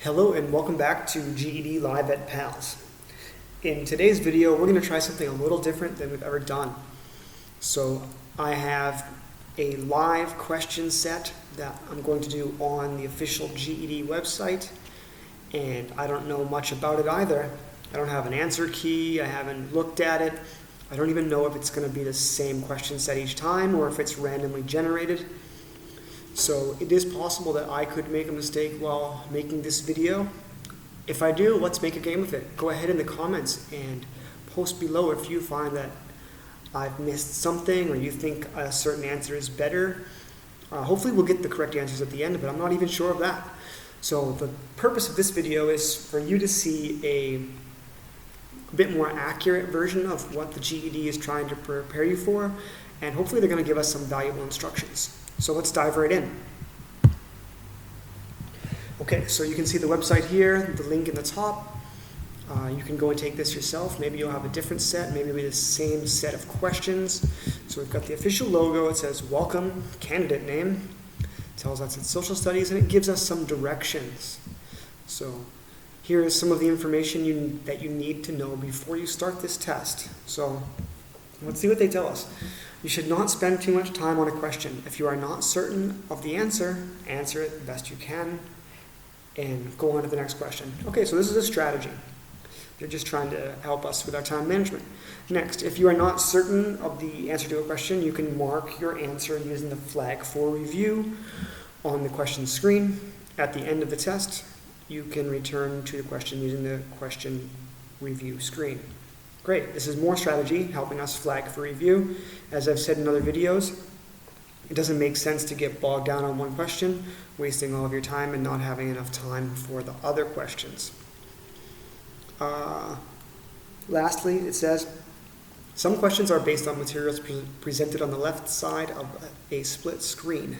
Hello and welcome back to GED Live at PALS. In today's video, we're going to try something a little different than we've ever done. So I have a live question set that I'm going to do on the official GED website, and I don't know much about it either. I don't have an answer key, I haven't looked at it. I don't even know if it's going to be the same question set each time or if it's randomly generated. So it is possible that I could make a mistake while making this video. If I do, let's make a game of it. Go ahead in the comments and post below if you find that I've missed something or you think a certain answer is better. Hopefully we'll get the correct answers at the end, but I'm not even sure of that. So the purpose of this video is for you to see a bit more accurate version of what the GED is trying to prepare you for, and hopefully they're going to give us some valuable instructions. So let's dive right in. Okay, so you can see the website here, the link in the top. You can go and take this yourself. Maybe you'll have a different set, maybe it'll be the same set of questions. So we've got the official logo. It says welcome, candidate name. It tells us it's social studies, and it gives us some directions. So here is some of the information that you need to know before you start this test. So let's see what they tell us. You should not spend too much time on a question. If you are not certain of the answer, answer it the best you can and go on to the next question. Okay, so this is a strategy. They're just trying to help us with our time management. Next, if you are not certain of the answer to a question, you can mark your answer using the flag for review on the question screen. At the end of the test, you can return to the question using the question review screen. Great, this is more strategy, helping us flag for review. As I've said in other videos, it doesn't make sense to get bogged down on one question, wasting all of your time and not having enough time for the other questions. Lastly, it says, some questions are based on materials presented on the left side of a split screen.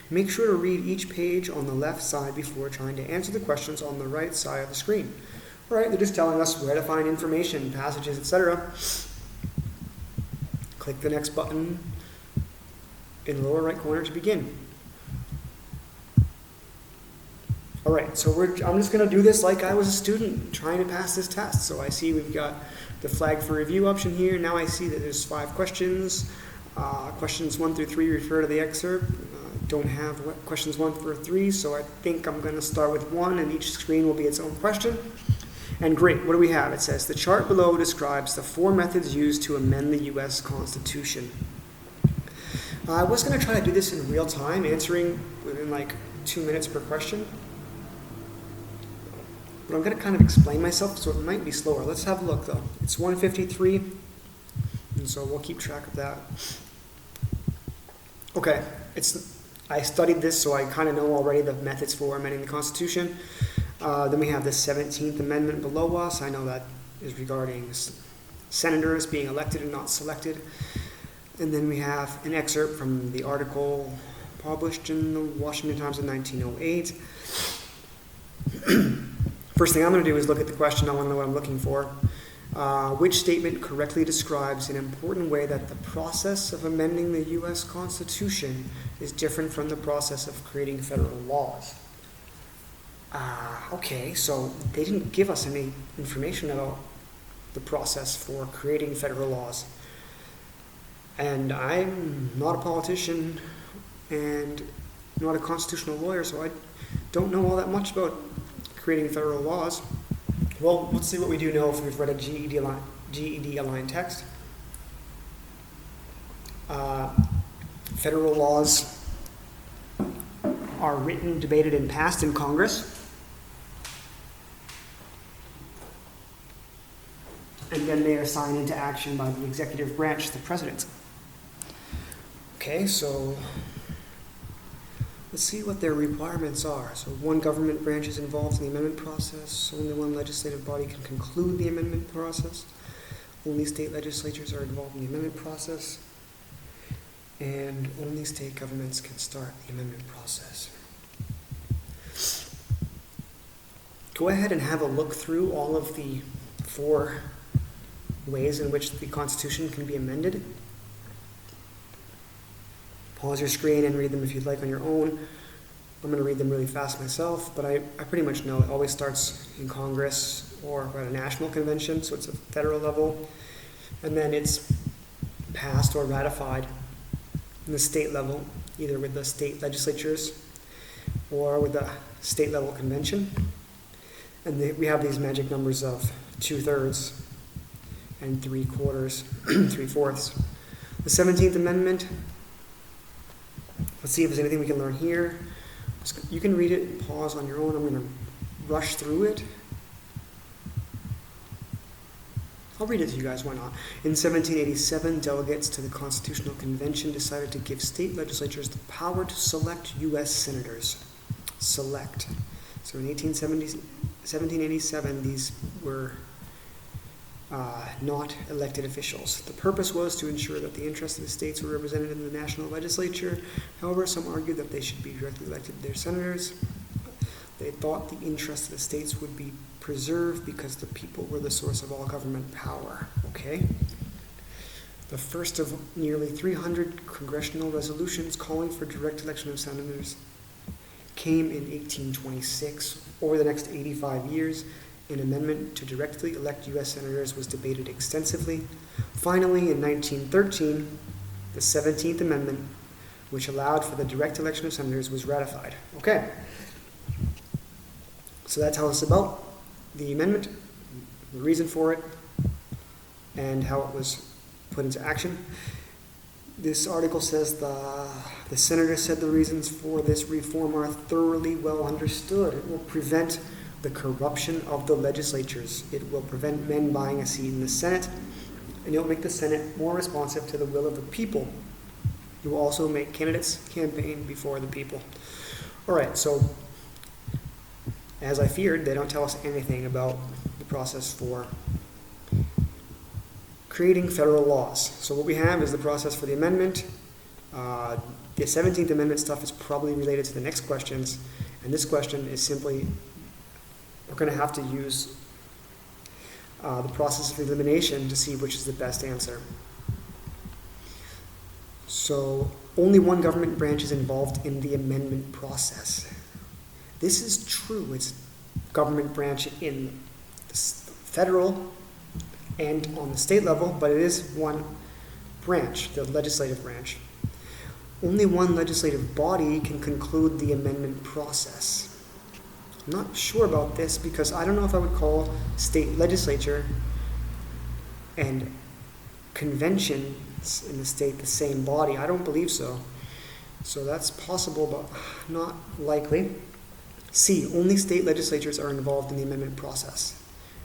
Make sure to read each page on the left side before trying to answer the questions on the right side of the screen. Right, they're just telling us where to find information, passages, etc. Click the next button in the lower right corner to begin. All right, so I'm just going to do this like I was a student trying to pass this test. So I see we've got the flag for review option here. Now I see that there's 5 questions. Questions 1 through 3 refer to the excerpt. Don't have questions 1 through 3, so I think I'm going to start with 1, and each screen will be its own question. And great, what do we have? It says, the chart below describes the 4 methods used to amend the U.S. Constitution. I was going to try to do this in real time, answering within like 2 minutes per question. But I'm going to kind of explain myself, so it might be slower. Let's have a look, though. It's 1:53, and so we'll keep track of that. Okay, I studied this, so I kind of know already the methods for amending the Constitution. Then we have the 17th Amendment below us. I know that is regarding senators being elected and not selected. And then we have an excerpt from the article published in the Washington Times in 1908. First thing I'm going to do is look at the question. I want to know what I'm looking for. Which statement correctly describes in an important way that the process of amending the U.S. Constitution is different from the process of creating federal laws? Okay, so they didn't give us any information about the process for creating federal laws. And I'm not a politician and not a constitutional lawyer, so I don't know all that much about creating federal laws. Well, let's see what we do know if we've read a GED aligned text. Federal laws are written, debated, and passed in Congress. And then they are signed into action by the executive branch, the president. Okay, so let's see what their requirements are. So 1 government branch is involved in the amendment process. Only 1 legislative body can conclude the amendment process. Only state legislatures are involved in the amendment process. And only state governments can start the amendment process. Go ahead and have a look through all of the 4 ways in which the Constitution can be amended. Pause your screen and read them if you'd like on your own. I'm going to read them really fast myself, but I pretty much know it always starts in Congress or at a national convention, so it's a federal level, and then it's passed or ratified in the state level, either with the state legislatures or with the state level convention. And we have these magic numbers of 2/3 and 3/4, 3/4. The 17th Amendment, let's see if there's anything we can learn here. You can read it and pause on your own. I'm going to rush through it. I'll read it to you guys, why not? In 1787, delegates to the Constitutional Convention decided to give state legislatures the power to select U.S. senators. Select. So in 1787, these were not elected officials. The purpose was to ensure that the interests of the states were represented in the national legislature. However, some argued that they should be directly elected to their senators. They thought the interests of the states would be preserved because the people were the source of all government power. Okay? The first of nearly 300 congressional resolutions calling for direct election of senators came in 1826. Over the next 85 years, an amendment to directly elect U.S. senators was debated extensively. Finally, in 1913, the 17th Amendment, which allowed for the direct election of senators, was ratified. Okay. So that tells us about the amendment, the reason for it, and how it was put into action. This article says the senator said the reasons for this reform are thoroughly well understood. It will prevent the corruption of the legislatures. It will prevent men buying a seat in the Senate, and it will make the Senate more responsive to the will of the people. It will also make candidates campaign before the people. All right, so as I feared, they don't tell us anything about the process for creating federal laws. So what we have is the process for the amendment. The 17th Amendment stuff is probably related to the next questions, and this question is simply, we're going to have to use the process of elimination to see which is the best answer. So only one government branch is involved in the amendment process. This is true. It's government branch in the federal and on the state level, but it is one branch, the legislative branch. Only one legislative body can conclude the amendment process. I'm not sure about this because I don't know if I would call state legislature and conventions in the state the same body. I don't believe so. So that's possible, but not likely. C, only state legislatures are involved in the amendment process.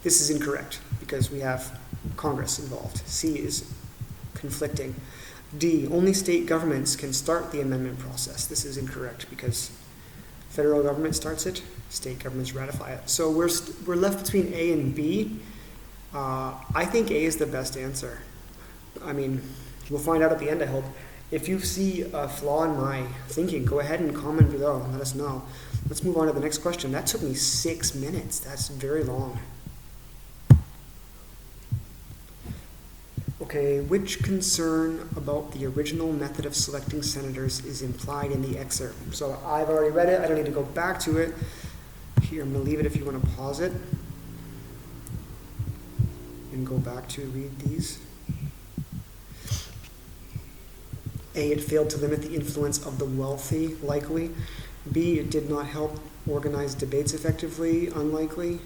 This is incorrect because we have Congress involved. C is conflicting. D, only state governments can start the amendment process. This is incorrect because federal government starts it, state governments ratify it. So we're left between A and B. I think A is the best answer. I mean, we'll find out at the end, I hope. If you see a flaw in my thinking, go ahead and comment below and let us know. Let's move on to the next question. That took me 6 minutes. That's very long. Okay, which concern about the original method of selecting senators is implied in the excerpt? So I've already read it. I don't need to go back to it. Here, I'm going to leave it if you want to pause it and go back to read these. A, it failed to limit the influence of the wealthy, likely. B, it did not help organize debates effectively, unlikely.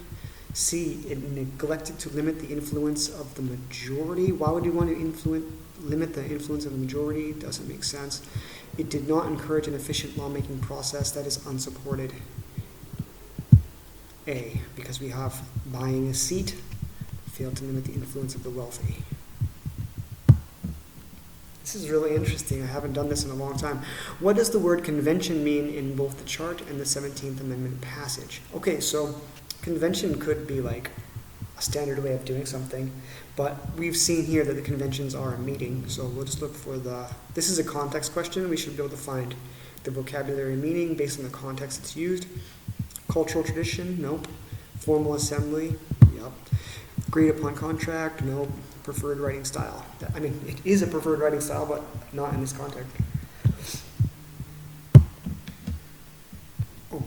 C, it neglected to limit the influence of the majority. Why would you want to limit the influence of the majority? Doesn't make sense. It did not encourage an efficient lawmaking process. That is unsupported. A, because we have buying a seat, failed to limit the influence of the wealthy. This is really interesting. I haven't done this in a long time. What does the word convention mean in both the chart and the 17th Amendment passage? Okay, so convention could be like a standard way of doing something, but we've seen here that the conventions are a meeting, so we'll just look for this is a context question. We should be able to find the vocabulary meaning based on the context it's used. Cultural tradition, nope. Formal assembly, yep. Agreed upon contract, nope. Preferred writing style. I mean, it is a preferred writing style, but not in this context.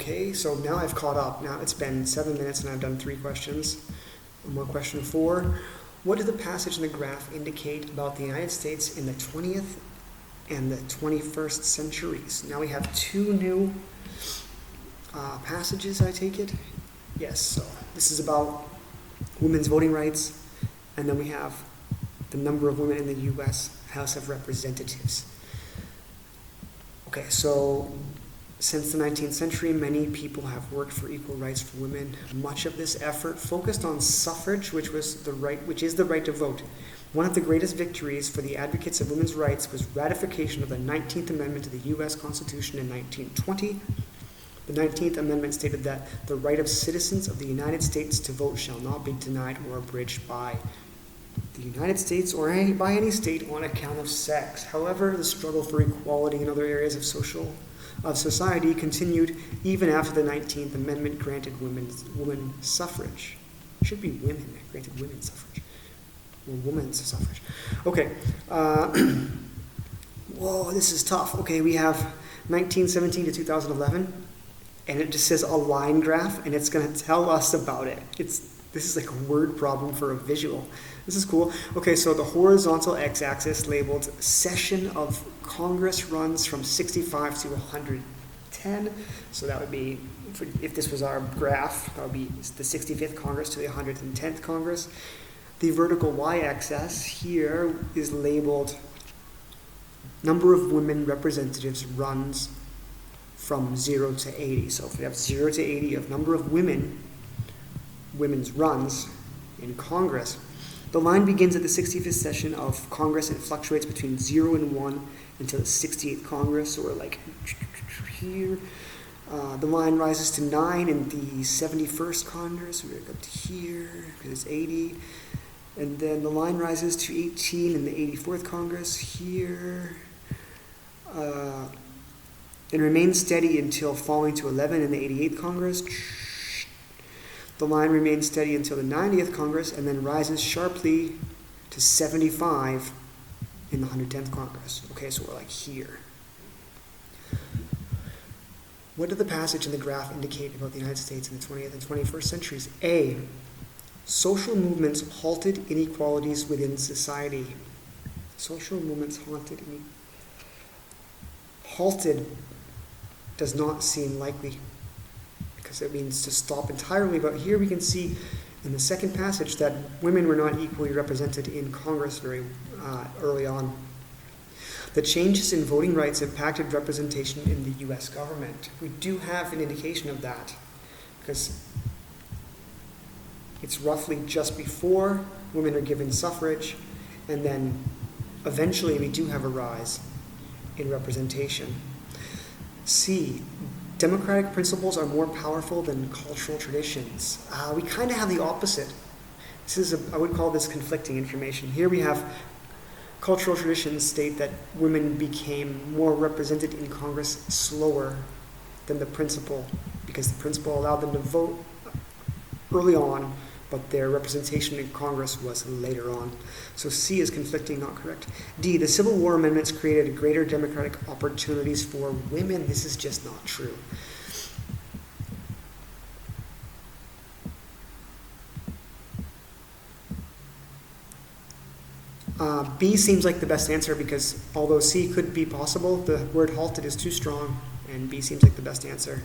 Okay, so now I've caught up. Now it's been 7 minutes and I've done 3 questions. One more question 4. What does the passage in the graph indicate about the United States in the 20th and the 21st centuries? Now we have 2 new passages, I take it. Yes, so this is about women's voting rights, and then we have the number of women in the U.S. House of Representatives. Okay, so since the 19th century, many people have worked for equal rights for women. Much of this effort focused on suffrage, which is the right to vote. One of the greatest victories for the advocates of women's rights was ratification of the 19th Amendment to the U.S. Constitution in 1920. The 19th Amendment stated that the right of citizens of the United States to vote shall not be denied or abridged by the United States or by any state on account of sex. However, the struggle for equality in other areas of society continued even after the 19th Amendment granted women suffrage. It should be women that granted women suffrage. Or women's suffrage. Okay. Whoa, this is tough. Okay, we have 1917 to 2011. And it just says a line graph, and it's going to tell us about it. This is like a word problem for a visual. This is cool. Okay, so the horizontal x-axis labeled session of Congress runs from 65 to 110. So that would be, if this was our graph, that would be the 65th Congress to the 110th Congress. The vertical y-axis here is labeled number of women representatives runs from 0 to 80. So if we have 0 to 80 of number of women's runs in Congress, the line begins at the 65th session of Congress and fluctuates between 0 and 1 until the 68th Congress, or like here. The line rises to 9 in the 71st Congress, so we're up to here, because it's 80. And then the line rises to 18 in the 84th Congress, here. And remains steady until falling to 11 in the 88th Congress. The line remains steady until the 90th Congress and then rises sharply to 75 in the 110th Congress. Okay, so we're like here. What did the passage in the graph indicate about the United States in the 20th and 21st centuries? A. Social movements halted inequalities within society. Social movements halted does not seem likely, because it means to stop entirely. But here we can see in the second passage that women were not equally represented in Congress very early on. The changes in voting rights impacted representation in the U.S. government. We do have an indication of that, because it's roughly just before women are given suffrage, and then eventually we do have a rise in representation. C. Democratic principles are more powerful than cultural traditions. We kind of have the opposite. I would call this conflicting information. Here we have cultural traditions state that women became more represented in Congress slower than the principle, because the principle allowed them to vote early on, but their representation in Congress was later on. So C is conflicting, not correct. D, the Civil War amendments created greater democratic opportunities for women. This is just not true. B seems like the best answer, because although C could be possible, the word halted is too strong, and B seems like the best answer.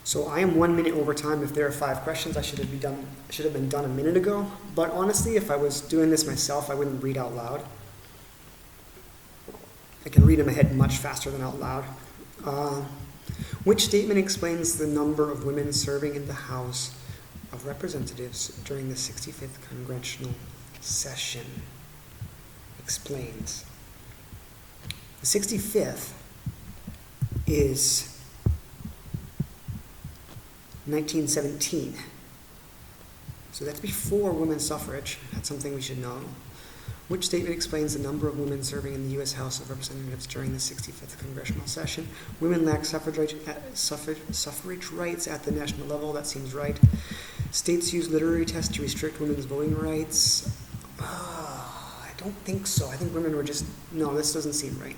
So I am 1 minute over time. If there are 5 questions, I should have been done a minute ago. But honestly, if I was doing this myself, I wouldn't read out loud. I can read them ahead much faster than out loud. Which statement explains the number of women serving in the House of Representatives during the 65th Congressional Session? Explains. The 65th is 1917. So that's before women's suffrage. That's something we should know. Which statement explains the number of women serving in the U.S. House of Representatives during the 65th Congressional Session? Women lack suffrage rights at the national level. That seems right. States use literary tests to restrict women's voting rights. I don't think so. I think women were just... No, this doesn't seem right.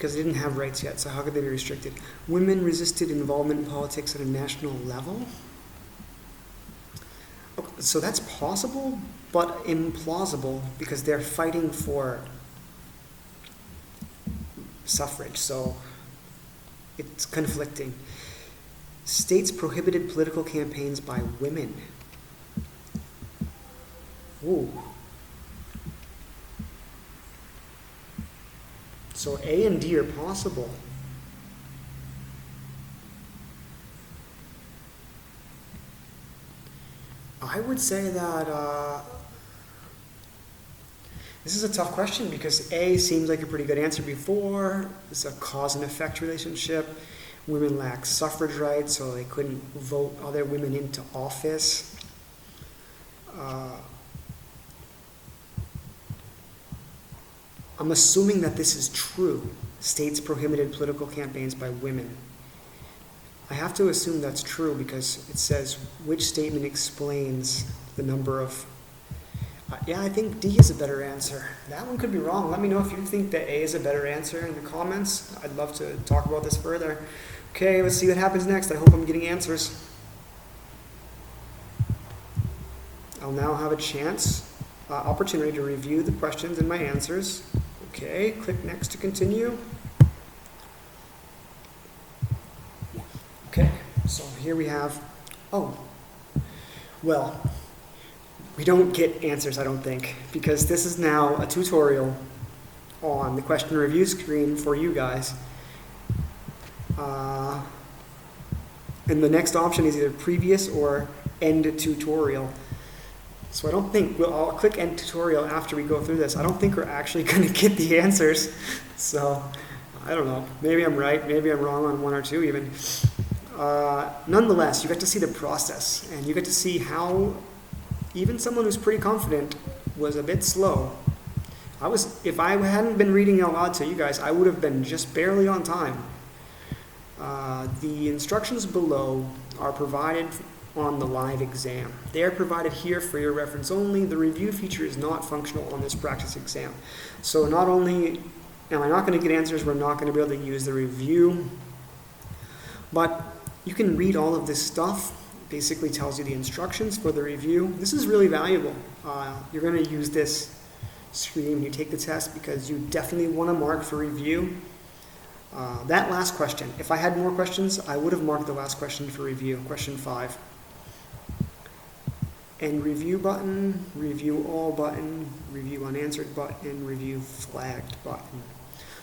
because they didn't have rights yet, so how could they be restricted? Women resisted involvement in politics at a national level? Okay, so that's possible, but implausible, because they're fighting for suffrage, so it's conflicting. States prohibited political campaigns by women. Ooh. So A and D are possible. I would say that this is a tough question because A seems like a pretty good answer before. It's a cause and effect relationship. Women lack suffrage rights, so they couldn't vote other women into office. I'm assuming that this is true. States prohibited political campaigns by women. I have to assume that's true because it says which statement explains the number of... yeah, I think D is a better answer. That one could be wrong. Let me know if you think that A is a better answer in the comments. I'd love to talk about this further. Okay, let's see what happens next. I hope I'm getting answers. I'll now have a opportunity to review the questions and my answers. Okay, click next to continue. Okay, so here we have, well, we don't get answers, I don't think, because this is now a tutorial on the question review screen for you guys. And the next option is either previous or end tutorial. So I don't think, I'll click end tutorial after we go through this. I don't think we're actually going to get the answers. So, I don't know. Maybe I'm right, maybe I'm wrong on one or two even. Nonetheless, you get to see the process, and you get to see how even someone who's pretty confident was a bit slow. If I hadn't been reading out loud to you guys, I would have been just barely on time. The instructions below are provided on the live exam. They are provided here for your reference only. The review feature is not functional on this practice exam. So not only am I not going to get answers, we're not going to be able to use the review, but you can read all of this stuff. It basically tells you the instructions for the review. This is really valuable. You're going to use this screen when you take the test because you definitely want to mark for review. That last question, if I had more questions, I would have marked the last question for review, question 5. And review button, review all button, review unanswered button, review flagged button.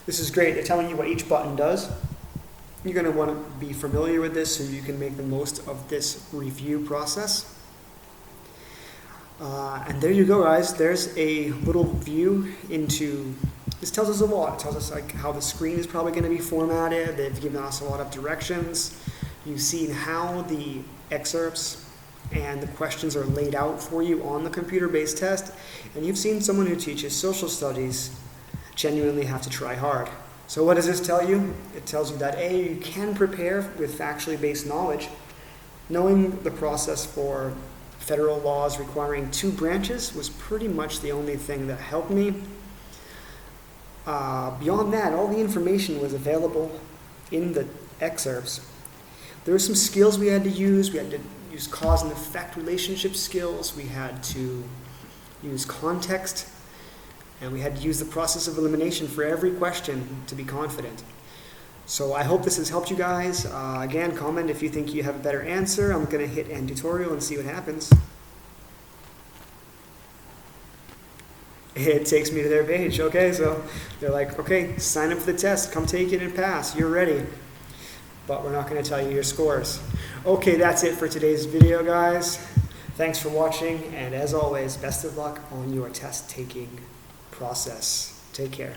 This is great. They're telling you what each button does. You're going to want to be familiar with this so you can make the most of this review process. And there you go, guys. There's a little view into... This tells us a lot. It tells us like how the screen is probably going to be formatted. They've given us a lot of directions. You've seen how the excerpts and the questions are laid out for you on the computer-based test. And you've seen someone who teaches social studies genuinely have to try hard. So what does this tell you? It tells you that A, you can prepare with factually based knowledge. Knowing the process for federal laws requiring 2 branches was pretty much the only thing that helped me. Beyond that, all the information was available in the excerpts. There were some skills we had to use. We had to use cause and effect relationship skills. We had to use context. And we had to use the process of elimination for every question to be confident. So I hope this has helped you guys. Again, comment if you think you have a better answer. I'm going to hit end tutorial and see what happens. It takes me to their page. Okay, so they're like, okay, sign up for the test. Come take it and pass. You're ready. But we're not going to tell you your scores. Okay, that's it for today's video, guys. Thanks for watching. And as always, best of luck on your test taking process. Take care.